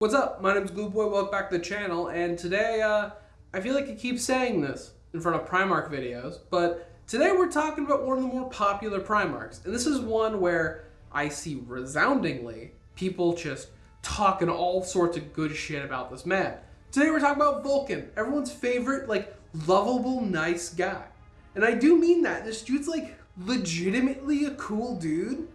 What's up? My name's Glueboy, welcome back to the channel, and today, I feel like I keep saying this in front of Primarch videos, but today we're talking about one of the more popular Primarchs, and this is one where I see resoundingly people just talking all sorts of good shit about this man. Today we're talking about Vulkan, everyone's favorite, lovable, nice guy. And I do mean that. This dude's, legitimately a cool dude.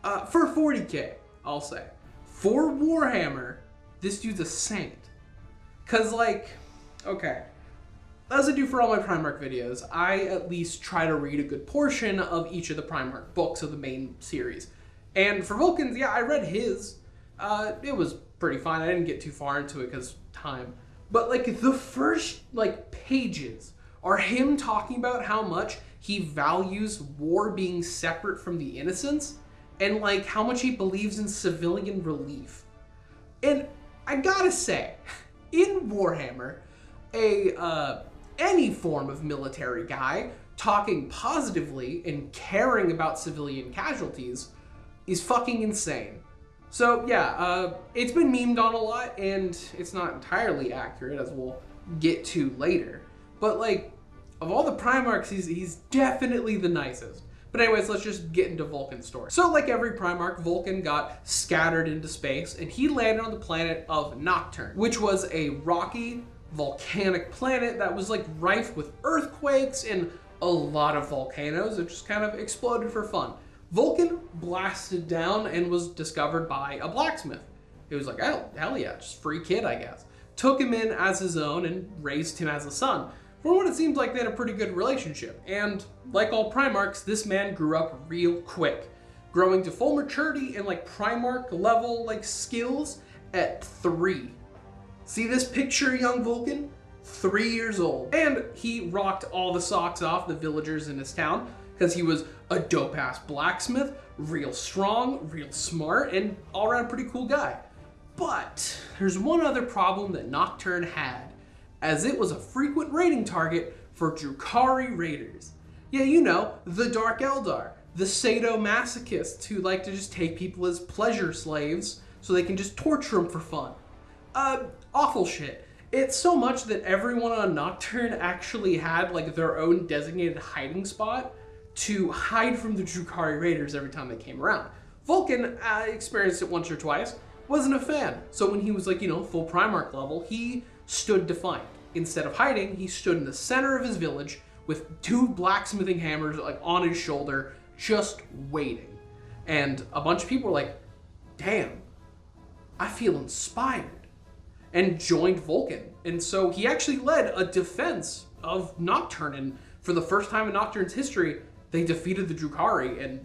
For 40k, I'll say. For Warhammer, this dude's a saint. Cause okay, as I do for all my Primarch videos, I at least try to read a good portion of each of the Primarch books of the main series. And for Vulkan's, yeah, I read his. It was pretty fine. I didn't get too far into it because time. But the first pages are him talking about how much he values war being separate from the innocents and how much he believes in civilian relief. And I gotta say, in Warhammer, any form of military guy talking positively and caring about civilian casualties is fucking insane. So yeah, it's been memed on a lot, and it's not entirely accurate, as we'll get to later. But of all the Primarchs, he's definitely the nicest. But anyways, let's just get into Vulkan's story. So like every Primarch, Vulkan got scattered into space, and he landed on the planet of Nocturne, which was a rocky, volcanic planet that was rife with earthquakes and a lot of volcanoes that just kind of exploded for fun. Vulkan blasted down and was discovered by a blacksmith. It was oh, hell yeah, just free kid, I guess. Took him in as his own and raised him as a son. For what it seems like, they had a pretty good relationship. And like all Primarchs, this man grew up real quick, growing to full maturity and Primarch level skills at 3. See this picture, young Vulkan? 3 years old. And he rocked all the socks off the villagers in his town because he was a dope-ass blacksmith, real strong, real smart, and all-around pretty cool guy. But there's one other problem that Nocturne had, as it was a frequent raiding target for Drukhari raiders. Yeah, you know, the Dark Eldar, the sadomasochists who like to just take people as pleasure slaves so they can just torture them for fun. Awful shit. It's so much that everyone on Nocturne actually had their own designated hiding spot to hide from the Drukhari raiders every time they came around. Vulkan experienced it once or twice, wasn't a fan. So when he was full Primarch level, he stood defiant. Instead of hiding, he stood in the center of his village with 2 blacksmithing hammers on his shoulder, just waiting. And a bunch of people were damn, I feel inspired, and joined Vulkan. And so he actually led a defense of Nocturne, and for the first time in Nocturne's history, they defeated the Drukhari and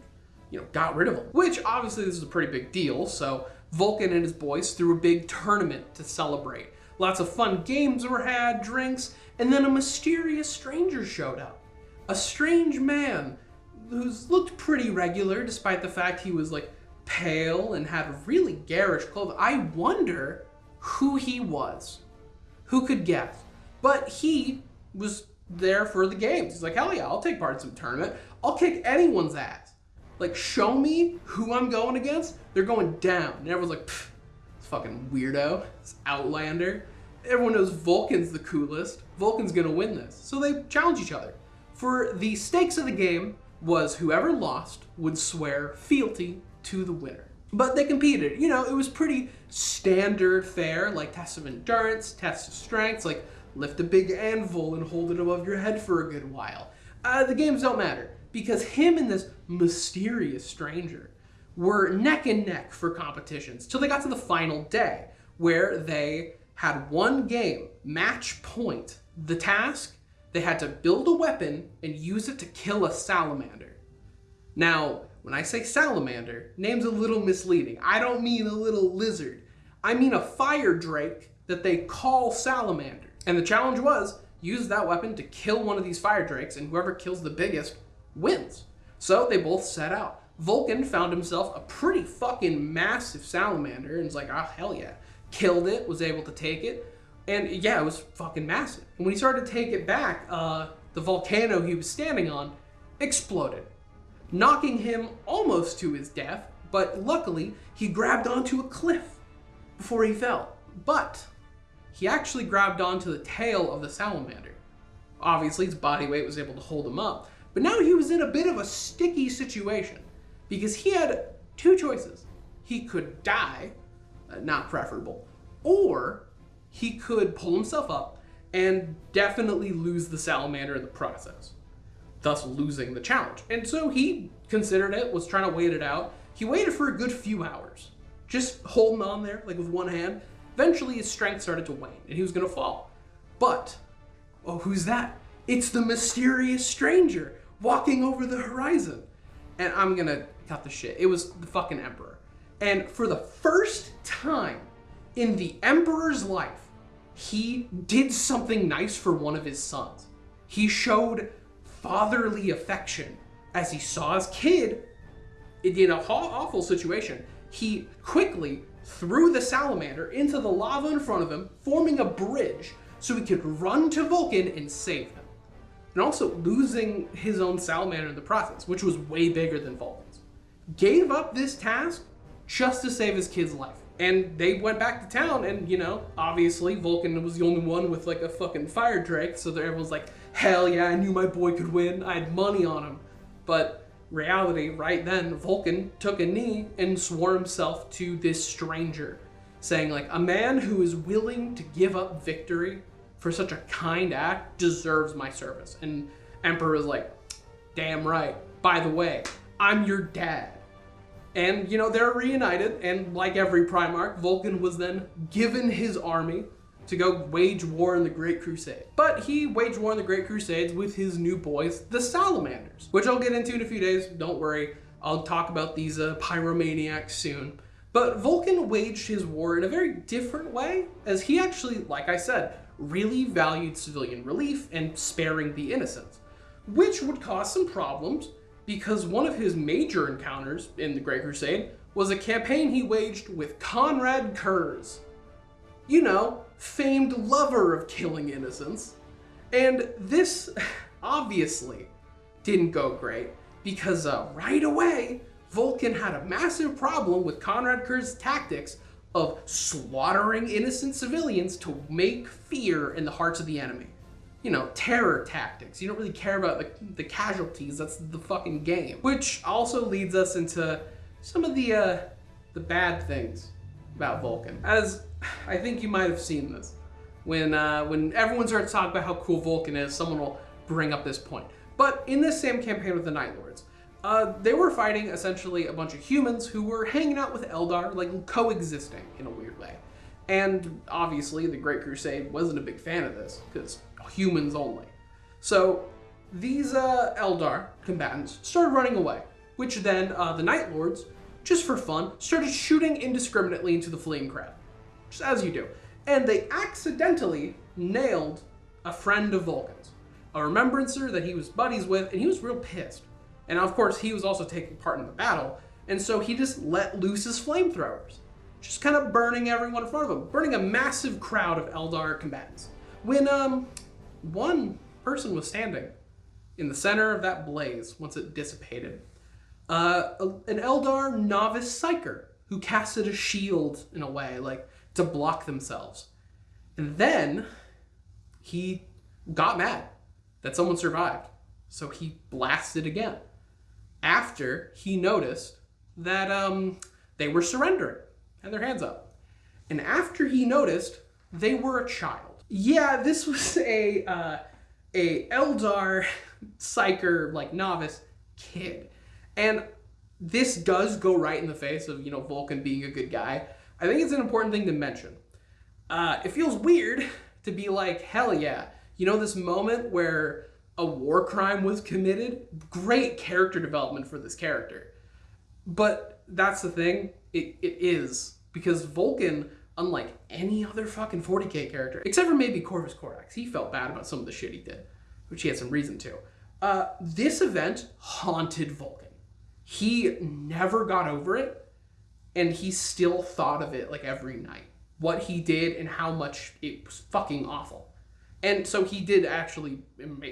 got rid of them. Which obviously this is a pretty big deal, so Vulkan and his boys threw a big tournament to celebrate. Lots of fun games were had, drinks, and then a mysterious stranger showed up. A strange man who's looked pretty regular despite the fact he was pale and had really garish clothes. I wonder who he was. Who could guess? But he was there for the games. He's hell yeah, I'll take part in some tournament. I'll kick anyone's ass. Show me who I'm going against. They're going down. And everyone's pfft. Fucking weirdo, this outlander. Everyone knows Vulkan's the coolest. Vulkan's gonna win this. So they challenge each other. For the stakes of the game was whoever lost would swear fealty to the winner. But they competed. It was pretty standard fare, tests of endurance, tests of strength, lift a big anvil and hold it above your head for a good while. The games don't matter because him and this mysterious stranger were neck and neck for competitions till they got to the final day, where they had one game, match point. The task, they had to build a weapon and use it to kill a salamander. Now, when I say salamander, name's a little misleading. I don't mean a little lizard. I mean a fire drake that they call salamander. And the challenge was, use that weapon to kill one of these fire drakes, and whoever kills the biggest wins. So they both set out. Vulkan found himself a pretty fucking massive salamander and was oh hell yeah. Killed it, was able to take it, and yeah, it was fucking massive. And when he started to take it back, the volcano he was standing on exploded, knocking him almost to his death, but luckily he grabbed onto a cliff before he fell. But he actually grabbed onto the tail of the salamander. Obviously, his body weight was able to hold him up, but now he was in a bit of a sticky situation because he had two choices. He could die, not preferable, or he could pull himself up and definitely lose the salamander in the process, thus losing the challenge. And so he considered it, was trying to wait it out. He waited for a good few hours, just holding on there, like with one hand. Eventually his strength started to wane and he was gonna fall. But, oh, who's that? It's the mysterious stranger walking over the horizon. And I'm gonna cut the shit. It was the fucking Emperor. And for the first time in the Emperor's life, he did something nice for one of his sons. He showed fatherly affection as he saw his kid in an awful situation. He quickly threw the salamander into the lava in front of him, forming a bridge so he could run to Vulkan and save him. And also losing his own salamander in the process, which was way bigger than Vulkan's. Gave up this task just to save his kid's life. And they went back to town and, you know, obviously Vulkan was the only one with like a fucking fire drake, so everyone's like, hell yeah, I knew my boy could win. I had money on him. But reality, right then, Vulkan took a knee and swore himself to this stranger, saying like, a man who is willing to give up victory for such a kind act deserves my service. And Emperor was like, damn right. By the way, I'm your dad. And, you know, they're reunited, and like every Primarch, Vulkan was then given his army to go wage war in the Great Crusade. But he waged war in the Great Crusades with his new boys, the Salamanders, which I'll get into in a few days. Don't worry, I'll talk about these pyromaniacs soon. But Vulkan waged his war in a very different way, as he actually, like I said, really valued civilian relief and sparing the innocent, which would cause some problems because one of his major encounters in the Great Crusade was a campaign he waged with Conrad Kurs. You know, famed lover of killing innocents. And this obviously didn't go great because right away, Vulkan had a massive problem with Conrad Kurs' tactics of slaughtering innocent civilians to make fear in the hearts of the enemy. You know, terror tactics. You don't really care about the casualties, that's the fucking game. Which also leads us into some of the bad things about Vulkan. As I think you might have seen this. When everyone starts talking about how cool Vulkan is, someone will bring up this point. But in this same campaign with the Night Lords, they were fighting essentially a bunch of humans who were hanging out with Eldar, like coexisting in a weird way. And obviously the Great Crusade wasn't a big fan of this, because humans only. So these Eldar combatants started running away, which then the Night Lords, just for fun, started shooting indiscriminately into the fleeing crowd, just as you do. And they accidentally nailed a friend of Vulkan's, a remembrancer that he was buddies with, and he was real pissed. And of course, he was also taking part in the battle, and so he just let loose his flamethrowers, just kind of burning everyone in front of him, burning a massive crowd of Eldar combatants. When one person was standing in the center of that blaze once it dissipated, an Eldar novice psyker who casted a shield in a way, like to block themselves. And then he got mad that someone survived, so he blasted again after he noticed that they were surrendering, had their hands up. And after he noticed they were a child. Yeah, this was a Eldar psyker, like novice kid. And this does go right in the face of, you know, Vulkan being a good guy. I think it's an important thing to mention. It feels weird to be like, hell yeah, you know, this moment where a war crime was committed, great character development for this character. But that's the thing, it is, because Vulkan, unlike any other fucking 40k character, except for maybe Corvus Corax, he felt bad about some of the shit he did, which he had some reason to. This event haunted Vulkan. He never got over it, and he still thought of it like every night. What he did and how much it was fucking awful. And so he did actually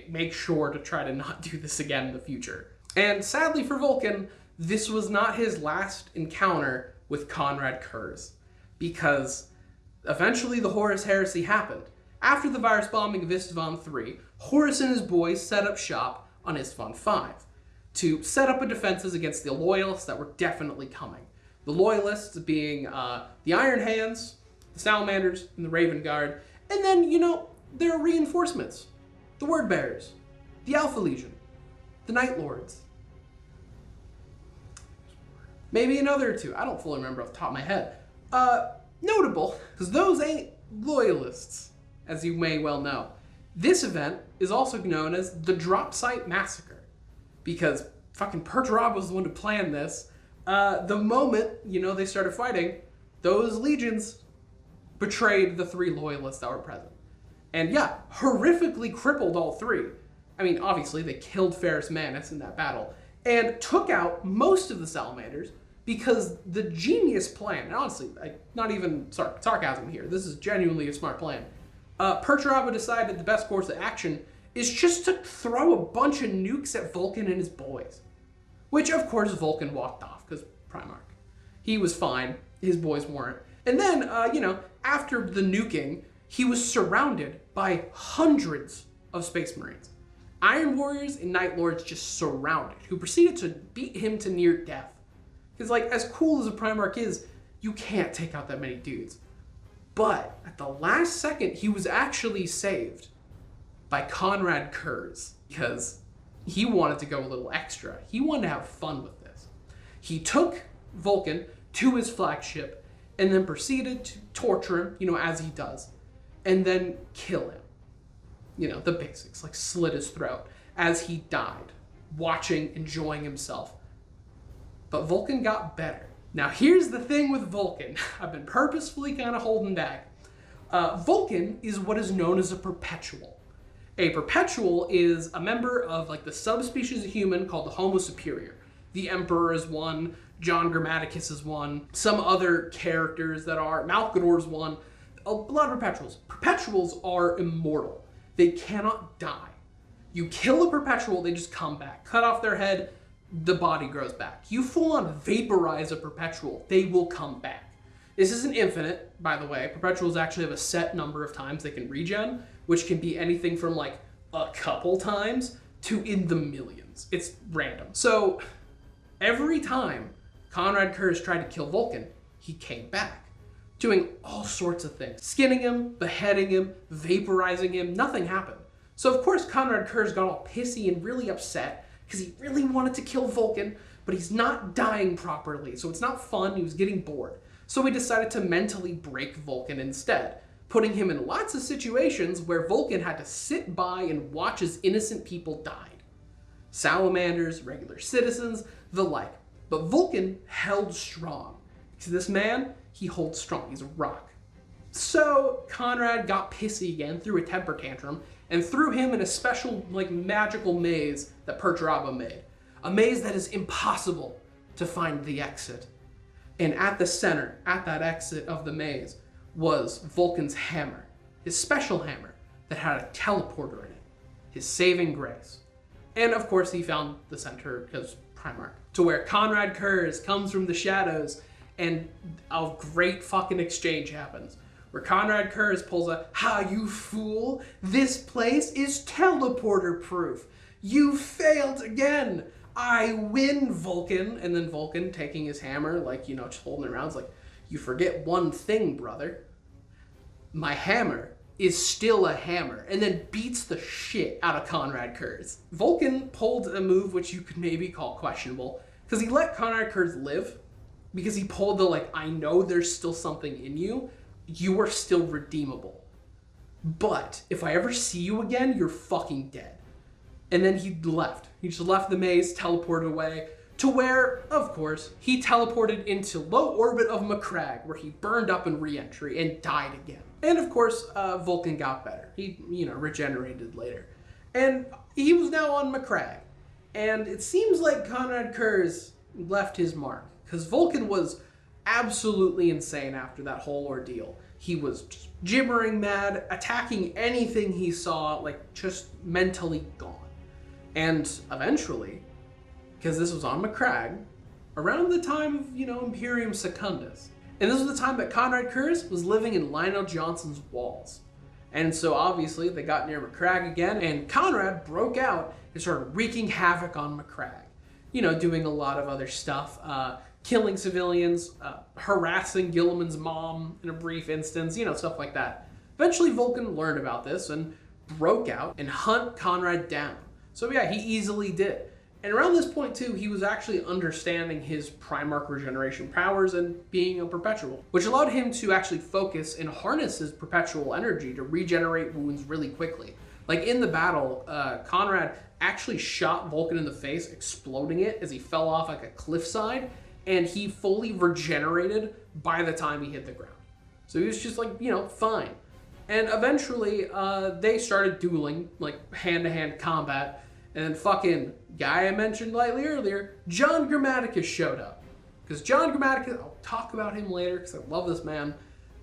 make sure to try to not do this again in the future. And sadly for Vulkan, this was not his last encounter with Conrad Kurs. because eventually the Horus Heresy happened. After the virus bombing of Istvan III, Horus and his boys set up shop on Istvan V to set up a defenses against the Loyalists that were definitely coming. The Loyalists being the Iron Hands, the Salamanders, and the Raven Guard, and then, there are reinforcements. The Word Bearers, the Alpha Legion, the Night Lords. Maybe another or two. I don't fully remember off the top of my head. Notable, because those ain't Loyalists, as you may well know. This event is also known as the Drop Site Massacre, because fucking Perturab was the one who planned this. The moment, they started fighting, those legions betrayed the 3 Loyalists that were present. And yeah, horrifically crippled all 3. I mean, obviously, they killed Ferrus Manus in that battle, and took out most of the Salamanders, because the genius plan, and honestly, not even sarcasm here, this is genuinely a smart plan. Perturaba decided the best course of action is just to throw a bunch of nukes at Vulkan and his boys. Which, of course, Vulkan walked off, because Primarch. He was fine, his boys weren't. And then, after the nuking, he was surrounded by hundreds of Space Marines. Iron Warriors and Night Lords just surrounded, who proceeded to beat him to near death. Because, as cool as a Primarch is, you can't take out that many dudes. But, at the last second, he was actually saved by Conrad Kurs, because he wanted to go a little extra. He wanted to have fun with this. He took Vulkan to his flagship, and then proceeded to torture him, as he does, and then kill him. The basics, like slit his throat as he died, watching, enjoying himself. But Vulkan got better. Now here's the thing with Vulkan. I've been purposefully kind of holding back. Vulkan is what is known as a Perpetual. A Perpetual is a member of the subspecies of human called the Homo Superior. The Emperor is one, John Grammaticus is one, some other characters that are, Malkador's one, a lot of Perpetuals. Perpetuals are immortal. They cannot die. You kill a Perpetual, they just come back. Cut off their head, the body grows back. You full on vaporize a Perpetual, they will come back. This isn't infinite, by the way. Perpetuals actually have a set number of times they can regen, which can be anything from a couple times to in the millions. It's random. So every time Conrad Kurs tried to kill Vulkan, he came back, doing all sorts of things. Skinning him, beheading him, vaporizing him, nothing happened. So of course Conrad Kurs got all pissy and really upset, because he really wanted to kill Vulkan, but he's not dying properly, so it's not fun, he was getting bored. So he decided to mentally break Vulkan instead, putting him in lots of situations where Vulkan had to sit by and watch as innocent people died. Salamanders, regular citizens, the like. But Vulkan held strong. See, this man, he holds strong, he's a rock. So Conrad got pissy again, threw a temper tantrum, and threw him in a special, magical maze that Perturaba made. A maze that is impossible to find the exit. And at the center, at that exit of the maze, was Vulkan's hammer. His special hammer that had a teleporter in it. His saving grace. And of course he found the center, because Primarch. To where Conrad Kurs comes from the shadows, and a great fucking exchange happens. Where Conrad Kurs pulls a, "Ha, you fool! This place is teleporter proof! You failed again! I win, Vulkan!" And then Vulkan, taking his hammer, just holding it around, is like, "You forget one thing, brother. My hammer is still a hammer," and then beats the shit out of Conrad Kurs. Vulkan pulled a move which you could maybe call questionable, because he let Conrad Kurs live, because he pulled the, I know there's still something in you, you are still redeemable. But if I ever see you again, you're fucking dead. And then he left. He just left the maze, teleported away, to where, of course, he teleported into low orbit of Macragge, where he burned up in re-entry and died again. And of course, Vulkan got better. He, regenerated later. And he was now on Macragge. And it seems like Conrad Kurs left his mark, because Vulkan was absolutely insane after that whole ordeal. He was just gibbering mad, attacking anything he saw, just mentally gone. And eventually, because this was on Macragge, around the time of, Imperium Secundus, And this was the time that Conrad Kurs was living in Lionel Johnson's walls. And so obviously they got near Macragge again, and Conrad broke out and started wreaking havoc on Macragge. You know, doing a lot of other stuff, killing civilians, harassing Guilliman's mom in a brief instance, you know, stuff like that. Eventually Vulkan learned about this and broke out and hunt Conrad down. So yeah, he easily did. And around this point too, he was actually understanding his Primarch regeneration powers and being a Perpetual, which allowed him to actually focus and harness his Perpetual energy to regenerate wounds really quickly. Like in the battle, Conrad actually shot Vulkan in the face, exploding it as he fell off like a cliffside, and he fully regenerated by the time he hit the ground. So he was just like, you know, fine. And eventually, they started dueling, like hand-to-hand combat, and then fucking guy I mentioned lightly earlier, John Grammaticus showed up. Because John Grammaticus, I'll talk about him later because I love this man.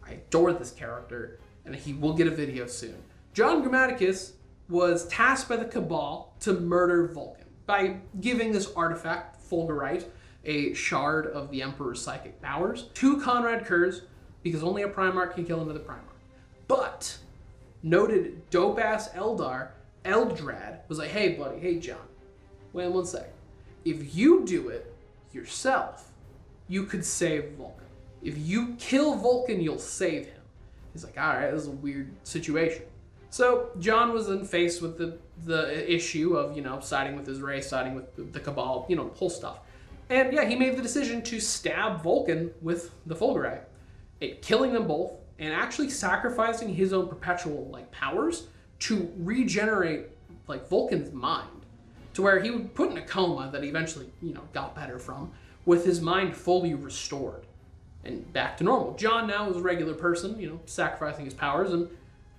I adore this character, and he will get a video soon. John Grammaticus was tasked by the Cabal to murder Vulkan by giving this artifact, Fulgurite, a shard of the Emperor's psychic powers, to Conrad Kurs, because only a Primarch can kill another Primarch. But noted dope-ass Eldrad was like, hey buddy, hey John, wait 1 second. If you do it yourself, you could save Vulkan. If you kill Vulkan, you'll save him. He's like, all right, this is a weird situation. So John was then faced with the issue of, you know, siding with his race, siding with the Cabal, you know, whole stuff. And yeah, he made the decision to stab Vulkan with the Fulgurite, killing them both, and actually sacrificing his own Perpetual like powers to regenerate like Vulkan's mind, to where he would put in a coma that he eventually, you know, got better from, with his mind fully restored and back to normal. John now is a regular person, you know, sacrificing his powers, and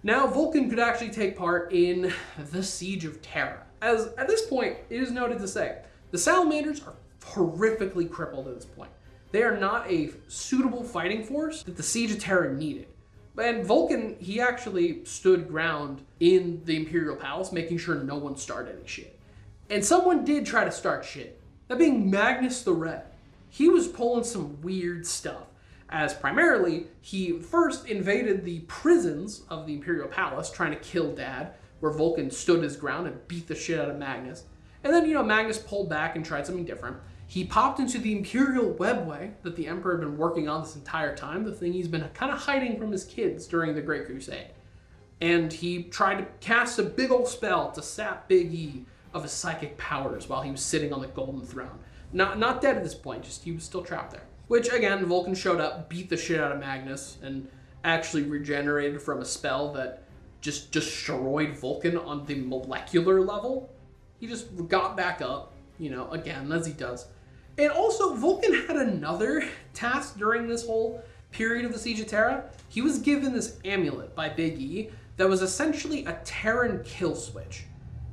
now Vulkan could actually take part in the Siege of Terra. As at this point, it is noted to say, the salamanders are horrifically crippled at this point. They are not a suitable fighting force that the Siege of Terra needed. And Vulkan, he actually stood ground in the Imperial Palace, making sure no one started any shit. And someone did try to start shit. That being Magnus the Red. He was pulling some weird stuff, as primarily, he first invaded the prisons of the Imperial Palace, trying to kill Dad, where Vulkan stood his ground and beat the shit out of Magnus. And then, you know, Magnus pulled back and tried something different. He popped into the Imperial Webway that the Emperor had been working on this entire time, the thing he's been kind of hiding from his kids during the Great Crusade. And he tried to cast a big old spell to sap Big E of his psychic powers while he was sitting on the Golden Throne. Not dead at this point, just he was still trapped there. Which, again, Vulkan showed up, beat the shit out of Magnus, and actually regenerated from a spell that just destroyed Vulkan on the molecular level. He just got back up, you know, again, as he does. And also, Vulkan had another task during this whole period of the Siege of Terra. He was given this amulet by Big E that was essentially a Terran kill switch.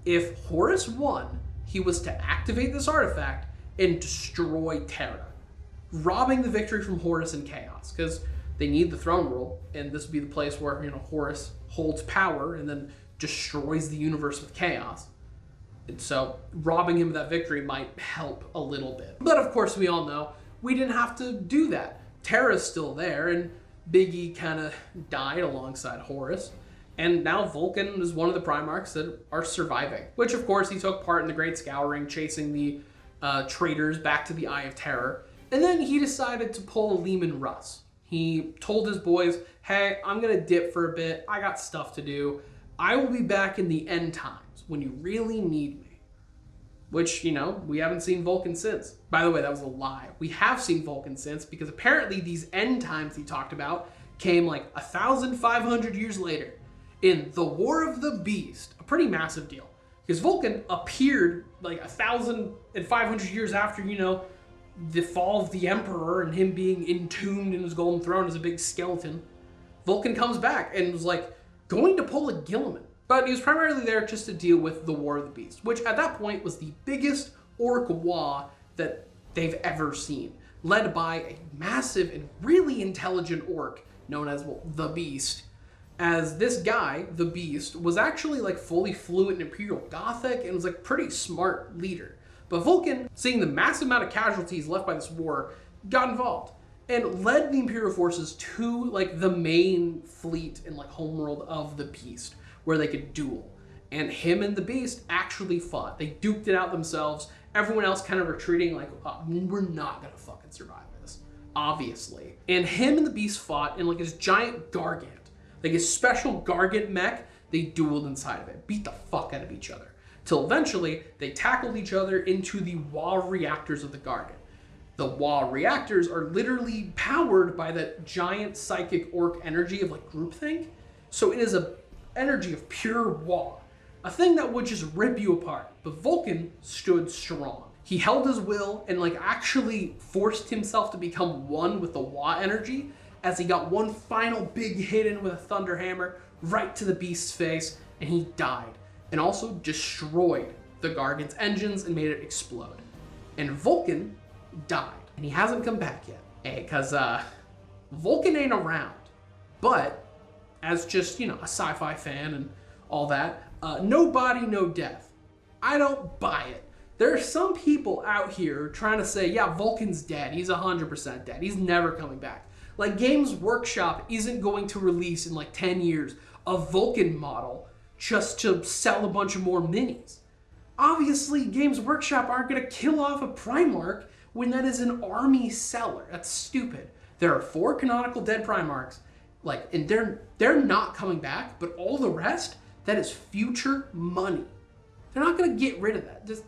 If Horus won, he was to activate this artifact and destroy Terra, robbing the victory from Horus and Chaos, because they need the throne world, and this would be the place where, you know, Horus holds power and then destroys the universe with chaos. And so robbing him of that victory might help a little bit. But of course, we all know we didn't have to do that. Terra's still there, and Big E kind of died alongside Horus. And now Vulkan is one of the Primarchs that are surviving. Which, of course, he took part in the Great Scouring, chasing the traitors back to the Eye of Terror. And then he decided to pull a Lehman Russ. He told his boys, hey, I'm going to dip for a bit. I got stuff to do. I will be back in the end times when you really need me. Which, you know, we haven't seen Vulkan since. By the way, that was a lie. We have seen Vulkan since, because apparently these end times he talked about came like 1,500 years later in the War of the Beast. A pretty massive deal. Because Vulkan appeared like 1,500 years after, you know, the fall of the Emperor and him being entombed in his golden throne as a big skeleton. Vulkan comes back and was like going to pull a Guilliman. But he was primarily there just to deal with the War of the Beast, which at that point was the biggest orc war that they've ever seen, led by a massive and really intelligent orc known as, well, the Beast. As this guy, the Beast, was actually like fully fluent in Imperial Gothic and was like pretty smart leader. But Vulkan, seeing the massive amount of casualties left by this war, got involved. and led the Imperial forces to like the main fleet and like homeworld of the Beast, where they could duel. And him and the Beast actually fought. They duked it out themselves. Everyone else kind of retreating like, oh, we're not gonna fucking survive this, obviously. And him and the Beast fought in like his giant Gargant, like his special Gargant mech. They dueled inside of it, beat the fuck out of each other, till eventually they tackled each other into the Wall Reactors of the Gargant. The Wall Reactors are literally powered by that giant psychic orc energy of like groupthink. So it is a energy of pure Wall. A thing that would just rip you apart. But Vulkan stood strong. He held his will and like actually forced himself to become one with the Wah energy as he got one final big hit in with a Thunder Hammer right to the Beast's face, and he died. And also destroyed the Gargant's engines and made it explode. And Vulkan died. And he hasn't come back yet. Because Vulkan ain't around. But as just, you know, a sci-fi fan and all that, no body, no death. I don't buy it. There are some people out here trying to say, yeah, Vulkan's dead. He's 100% dead. He's never coming back. Like, Games Workshop isn't going to release in like 10 years a Vulkan model just to sell a bunch of more minis. Obviously, Games Workshop aren't going to kill off a Primarch when that is an army seller. That's stupid. There are 4 canonical dead Primarchs, like, and they're not coming back, but all the rest, that is future money. They're not going to get rid of that. Just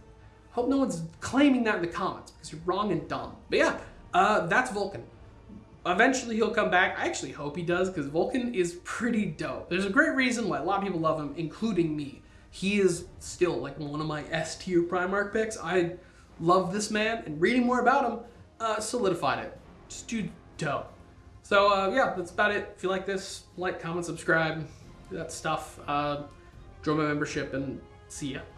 hope no one's claiming that in the comments, because you're wrong and dumb. But yeah, that's Vulkan. Eventually he'll come back. I actually hope he does, because Vulkan is pretty dope. There's a great reason why a lot of people love him, including me. He is still like one of my S tier Primarch picks. I love this man, and reading more about him solidified it. Just dude, dope. So yeah, that's about it. If you like this, like, comment, subscribe, do that stuff. Join my membership, and see ya.